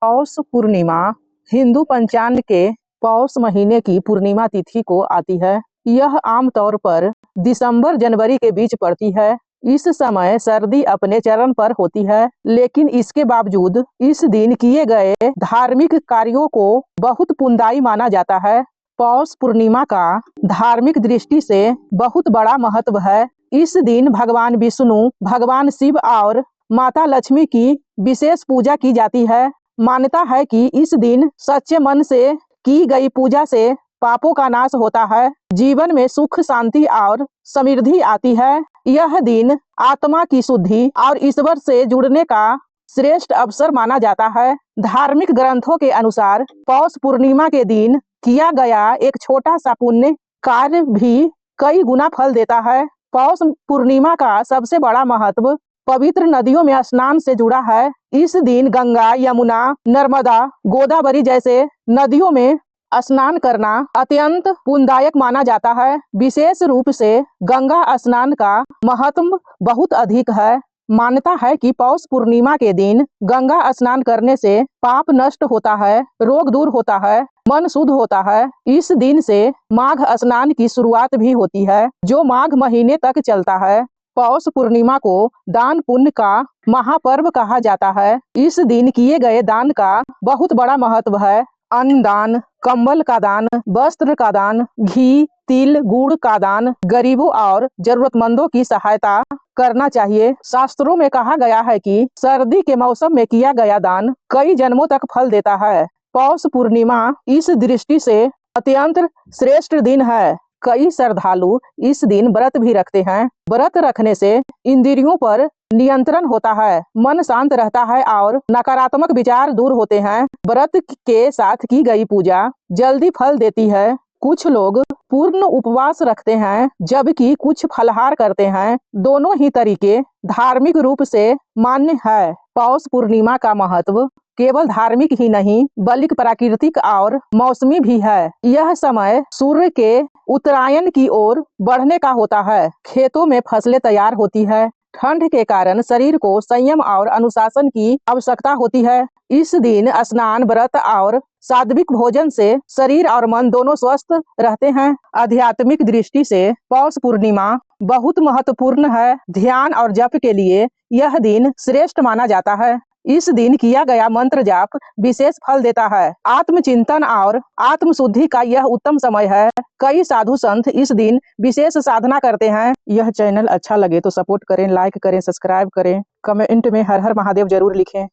पौष पूर्णिमा हिंदू पंचांग के पौष महीने की पूर्णिमा तिथि को आती है। यह आमतौर पर दिसंबर जनवरी के बीच पड़ती है। इस समय सर्दी अपने चरम पर होती है, लेकिन इसके बावजूद इस दिन किए गए धार्मिक कार्यों को बहुत पुण्यदायी माना जाता है। पौष पूर्णिमा का धार्मिक दृष्टि से बहुत बड़ा महत्व है। इस दिन भगवान विष्णु, भगवान शिव और माता लक्ष्मी की विशेष पूजा की जाती है। मान्यता है कि इस दिन सच्चे मन से की गई पूजा से पापों का नाश होता है, जीवन में सुख, शांति और समृद्धि आती है। यह दिन आत्मा की शुद्धि और ईश्वर से जुड़ने का श्रेष्ठ अवसर माना जाता है। धार्मिक ग्रंथों के अनुसार पौष पूर्णिमा के दिन किया गया एक छोटा सा पुण्य कार्य भी कई गुना फल देता है। पौष पूर्णिमा का सबसे बड़ा महत्व पवित्र नदियों में स्नान से जुड़ा है। इस दिन गंगा, यमुना, नर्मदा, गोदावरी जैसे नदियों में स्नान करना अत्यंत पुण्यदायक माना जाता है। विशेष रूप से गंगा स्नान का महत्व बहुत अधिक है। मान्यता है कि पौष पूर्णिमा के दिन गंगा स्नान करने से पाप नष्ट होता है, रोग दूर होता है, मन शुद्ध होता है। इस दिन से माघ स्नान की शुरुआत भी होती है, जो माघ महीने तक चलता है। पौष पूर्णिमा को दान पुण्य का महापर्व कहा जाता है। इस दिन किए गए दान का बहुत बड़ा महत्व है। अन्न दान, कंबल का दान, वस्त्र का दान, घी, तिल, गुड़ का दान, गरीबों और जरूरतमंदों की सहायता करना चाहिए। शास्त्रों में कहा गया है कि सर्दी के मौसम में किया गया दान कई जन्मों तक फल देता है। पौष पूर्णिमा इस दृष्टि से अत्यंत श्रेष्ठ दिन है। कई श्रद्धालु इस दिन व्रत भी रखते हैं। व्रत रखने से इंद्रियों पर नियंत्रण होता है, मन शांत रहता है और नकारात्मक विचार दूर होते हैं। व्रत के साथ की गई पूजा जल्दी फल देती है। कुछ लोग पूर्ण उपवास रखते हैं, जबकि कुछ फलाहार करते हैं। दोनों ही तरीके धार्मिक रूप से मान्य है। पौष पूर्णिमा का महत्व केवल धार्मिक ही नहीं, बल्कि प्राकृतिक और मौसमी भी है। यह समय सूर्य के उत्तरायण की ओर बढ़ने का होता है। खेतों में फसलें तैयार होती है। ठंड के कारण शरीर को संयम और अनुशासन की आवश्यकता होती है। इस दिन स्नान, व्रत और सात्विक भोजन से शरीर और मन दोनों स्वस्थ रहते हैं। आध्यात्मिक दृष्टि से पौष पूर्णिमा बहुत महत्वपूर्ण है। ध्यान और जप के लिए यह दिन श्रेष्ठ माना जाता है। इस दिन किया गया मंत्र जाप विशेष फल देता है। आत्मचिंतन और आत्मशुद्धि का यह उत्तम समय है। कई साधु संत इस दिन विशेष साधना करते हैं। यह चैनल अच्छा लगे तो सपोर्ट करें, लाइक करें, सब्सक्राइब करें, कमेंट में हर हर महादेव जरूर लिखें।